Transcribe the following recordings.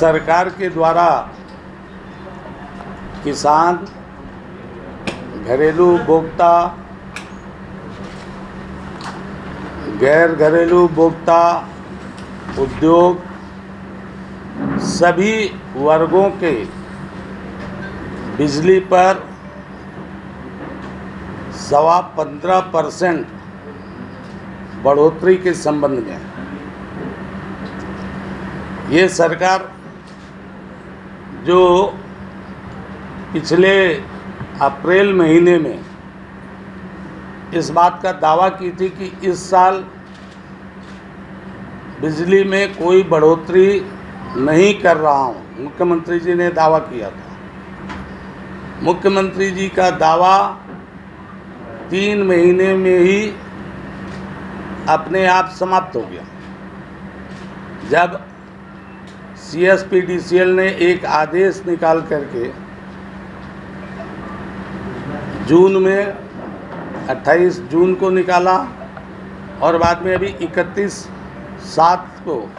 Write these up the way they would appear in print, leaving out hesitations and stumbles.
सरकार के द्वारा किसान, घरेलू उपभोक्ता, गैर घरेलू उपभोक्ता, उद्योग, सभी वर्गों के बिजली पर 15% बढ़ोतरी के संबंध में ये सरकार जो पिछले अप्रैल महीने में इस बात का दावा की थी कि इस साल बिजली में कोई बढ़ोतरी नहीं कर रहा हूँ, मुख्यमंत्री जी ने दावा किया था। मुख्यमंत्री जी का दावा 3 महीने में ही अपने आप समाप्त हो गया, जब CSPDCL ने एक आदेश निकाल करके जून में 28 जून को निकाला और बाद में अभी 31/7 को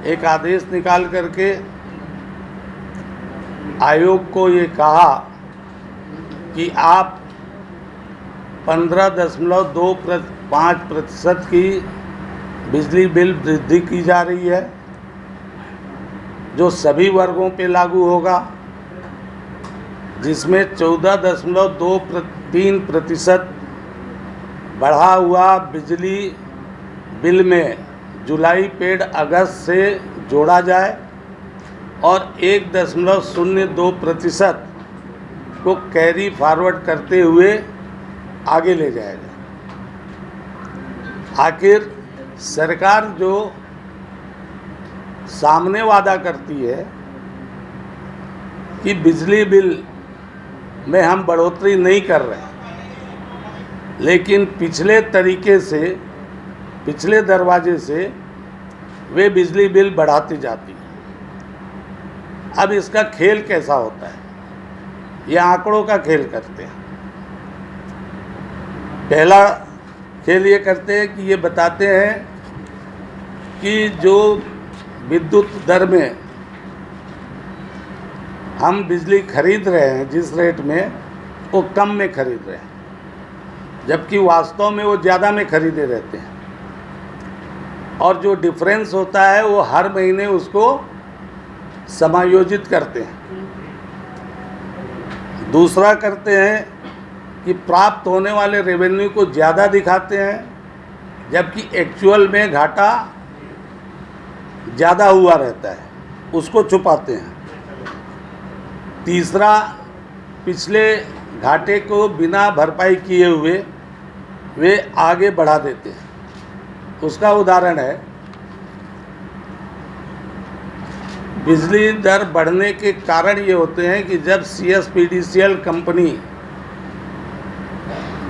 एक आदेश निकाल करके आयोग को ये कहा कि आप 15.25% की बिजली बिल वृद्धि की जा रही है, जो सभी वर्गों पे लागू होगा, जिसमें 14.23% बढ़ा हुआ बिजली बिल में जुलाई पेड अगस्त से जोड़ा जाए और 1.02% को कैरी फॉरवर्ड करते हुए आगे ले जाया जाए। आखिर सरकार जो सामने वादा करती है कि बिजली बिल में हम बढ़ोतरी नहीं कर रहे, लेकिन पिछले तरीके से, पिछले दरवाजे से वे बिजली बिल बढ़ाती जाती है। अब इसका खेल कैसा होता है, ये आंकड़ों का खेल करते हैं। पहला खेल ये करते हैं कि ये बताते हैं कि जो विद्युत दर में हम बिजली खरीद रहे हैं, जिस रेट में, वो कम में खरीद रहे हैं, जबकि वास्तव में वो ज़्यादा में खरीदे रहते हैं। और जो डिफरेंस होता है वो हर महीने उसको समायोजित करते हैं। दूसरा करते हैं कि प्राप्त होने वाले रेवेन्यू को ज़्यादा दिखाते हैं, जबकि एक्चुअल में घाटा ज़्यादा हुआ रहता है, उसको छुपाते हैं। तीसरा, पिछले घाटे को बिना भरपाई किए हुए वे आगे बढ़ा देते हैं। उसका उदाहरण है, बिजली दर बढ़ने के कारण ये होते हैं कि जब CSPDCL कंपनी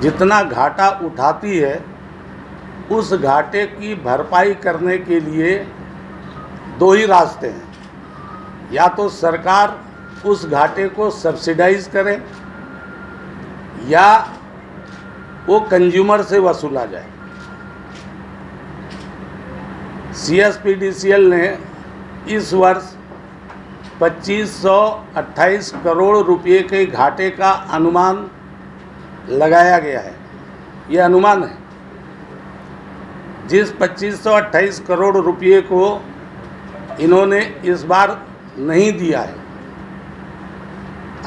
जितना घाटा उठाती है, उस घाटे की भरपाई करने के लिए 2 ही रास्ते हैं। या तो सरकार उस घाटे को सब्सिडाइज करे या वो कंज्यूमर से वसूला जाए। CSPDCL ने इस वर्ष 2528 करोड़ रुपए के घाटे का अनुमान लगाया गया है। ये अनुमान है। जिस 2528 करोड़ रुपए को इन्होंने इस बार नहीं दिया है,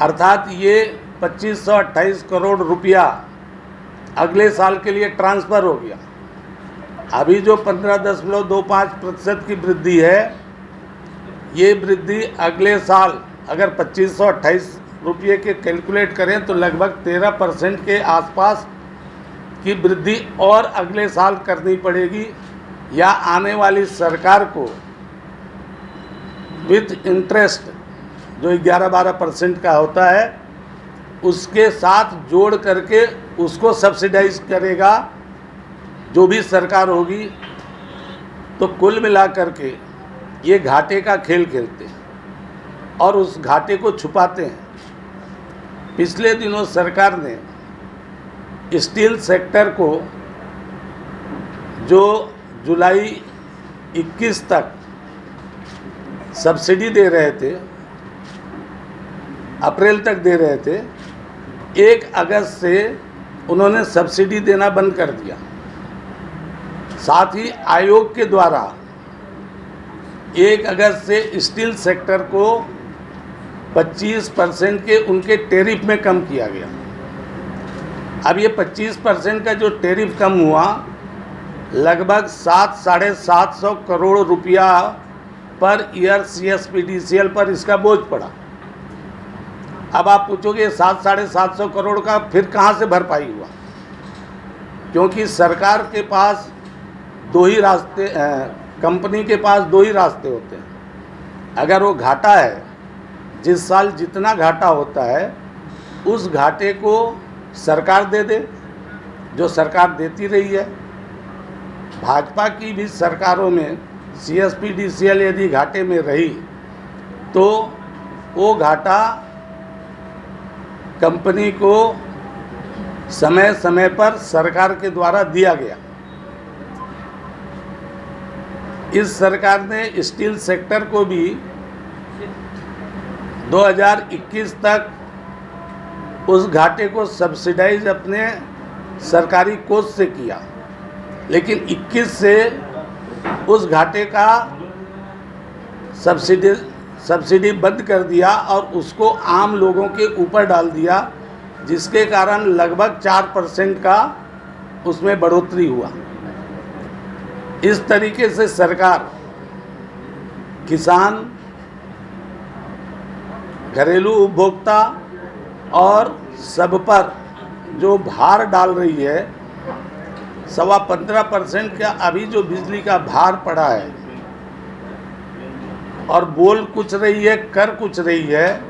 अर्थात ये 2528 करोड़ रुपया अगले साल के लिए ट्रांसफ़र हो गया। अभी जो 15.25% की वृद्धि है, ये वृद्धि अगले साल अगर 2528 रुपये के कैलकुलेट करें तो लगभग 13% के आसपास की वृद्धि और अगले साल करनी पड़ेगी, या आने वाली सरकार को विथ इंटरेस्ट जो 11-12% का होता है, उसके साथ जोड़ करके उसको सब्सिडाइज करेगा जो भी सरकार होगी। तो कुल मिलाकर के ये घाटे का खेल खेलते हैं और उस घाटे को छुपाते हैं। पिछले दिनों सरकार ने स्टील सेक्टर को जो जुलाई 21 तक सब्सिडी दे रहे थे, अप्रैल तक दे रहे थे, 1 अगस्त से उन्होंने सब्सिडी देना बंद कर दिया। साथ ही आयोग के द्वारा 1 अगस्त से स्टील सेक्टर को 25% के उनके टैरिफ में कम किया गया। अब ये 25% का जो टैरिफ कम हुआ, लगभग 700-750 करोड़ रुपया पर ईयर CSPDCL पर इसका बोझ पड़ा। अब आप पूछोगे 700-750 करोड़ का फिर कहाँ से भरपाई हुआ? क्योंकि सरकार के पास दो ही रास्ते, कंपनी के पास 2 ही रास्ते होते हैं। अगर वो घाटा है, जिस साल जितना घाटा होता है उस घाटे को सरकार दे दे, जो सरकार देती रही है। भाजपा की भी सरकारों में CSPDCL यदि घाटे में रही तो वो घाटा कंपनी को समय समय पर सरकार के द्वारा दिया गया। इस सरकार ने स्टील सेक्टर को भी 2021 तक उस घाटे को सब्सिडाइज अपने सरकारी कोष से किया, लेकिन 21 से उस घाटे का सब्सिडी बंद कर दिया और उसको आम लोगों के ऊपर डाल दिया, जिसके कारण लगभग 4% का उसमें बढ़ोतरी हुआ। इस तरीके से सरकार किसान, घरेलू उपभोक्ता और सब पर जो भार डाल रही है, 15% का अभी जो बिजली का भार पड़ा है और बोल कुछ रही है, कर कुछ रही है।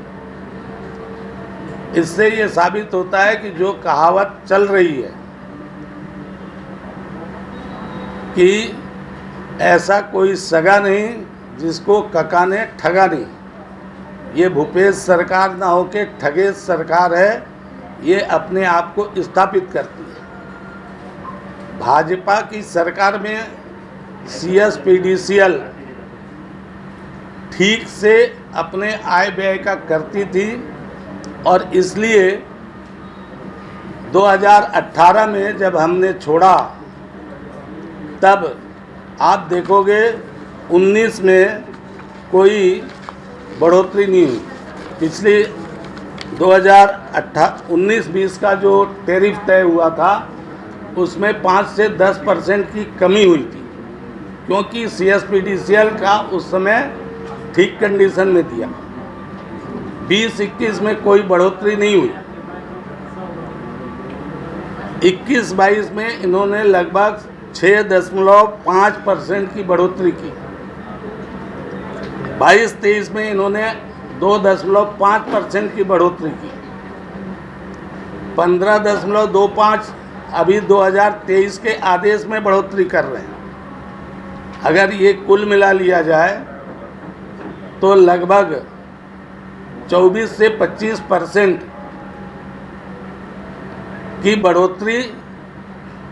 इससे ये साबित होता है कि जो कहावत चल रही है कि ऐसा कोई सगा नहीं जिसको कका ने ठगा नहीं, ये भूपेश सरकार ना होके ठगेश सरकार है, ये अपने आप को स्थापित करती है। भाजपा की सरकार में CSPDCL ठीक से अपने आय व्यय का करती थी और इसलिए 2018 में जब हमने छोड़ा तब आप देखोगे 19 में कोई बढ़ोतरी नहीं हुई। पिछली 2019-20 का जो टैरिफ तय हुआ था उसमें 5 से 10% की कमी हुई थी, क्योंकि CSPDCL का उस समय ठीक कंडीशन में दिया। 20-21 में कोई बढ़ोतरी नहीं हुई। 21-22 में इन्होंने लगभग 6.5% की बढ़ोतरी की। 22-23 में इन्होंने 2.5% की बढ़ोतरी की। 15.25 अभी 2023 के आदेश में बढ़ोतरी कर रहे हैं। अगर ये कुल मिला लिया जाए तो लगभग 24 से 25% की बढ़ोतरी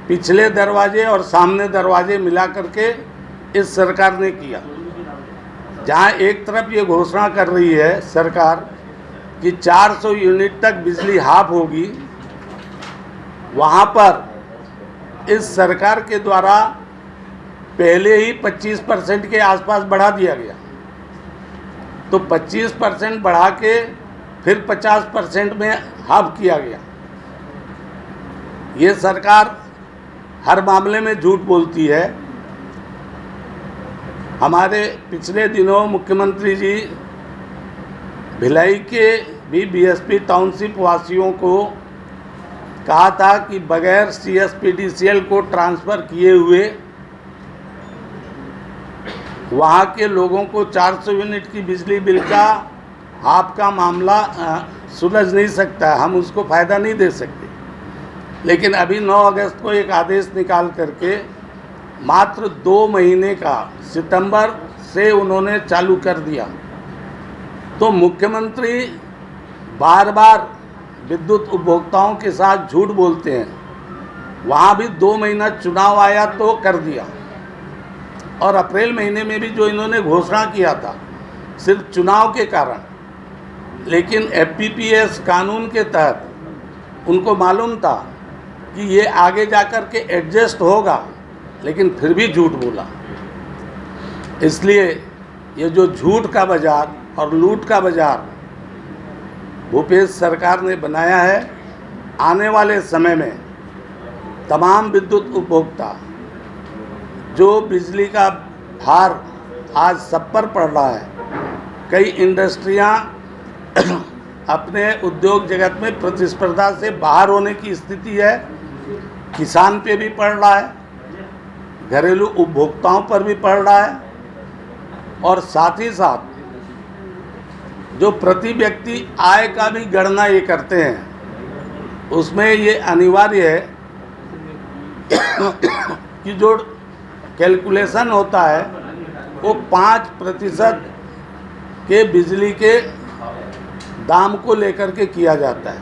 पिछले दरवाजे और सामने दरवाजे मिला करके इस सरकार ने किया। जहां एक तरफ ये घोषणा कर रही है सरकार कि 400 यूनिट तक बिजली हाफ होगी, वहां पर इस सरकार के द्वारा पहले ही 25% के आसपास बढ़ा दिया गया। तो 25% बढ़ा के फिर 50% में हाफ किया गया। ये सरकार हर मामले में झूठ बोलती है। हमारे पिछले दिनों मुख्यमंत्री जी भिलाई के भी BSP टाउनशिप वासियों को कहा था कि बगैर CSPDCL को ट्रांसफ़र किए हुए वहाँ के लोगों को 400 यूनिट की बिजली बिल का हाफ का मामला सुलझ नहीं सकता, हम उसको फ़ायदा नहीं दे सकते। लेकिन अभी 9 अगस्त को एक आदेश निकाल करके मात्र 2 महीने का सितंबर से उन्होंने चालू कर दिया। तो मुख्यमंत्री बार बार विद्युत उपभोक्ताओं के साथ झूठ बोलते हैं। वहाँ भी 2 महीना चुनाव आया तो कर दिया, और अप्रैल महीने में भी जो इन्होंने घोषणा किया था सिर्फ चुनाव के कारण, लेकिन एफपीपीएस कानून के तहत उनको मालूम था कि ये आगे जाकर के एडजस्ट होगा, लेकिन फिर भी झूठ बोला। इसलिए ये जो झूठ का बाज़ार और लूट का बाज़ार भूपेश सरकार ने बनाया है, आने वाले समय में तमाम विद्युत उपभोक्ता जो बिजली का भार आज सब पर पड़ रहा है, कई इंडस्ट्रियां अपने उद्योग जगत में प्रतिस्पर्धा से बाहर होने की स्थिति है, किसान पे भी पड़ रहा है, घरेलू उपभोक्ताओं पर भी पड़ रहा है, और साथ ही साथ जो प्रति व्यक्ति आय का भी गणना ये करते हैं, उसमें ये अनिवार्य है कि जो कैलकुलेशन होता है वो 5% के बिजली के दाम को लेकर के किया जाता है।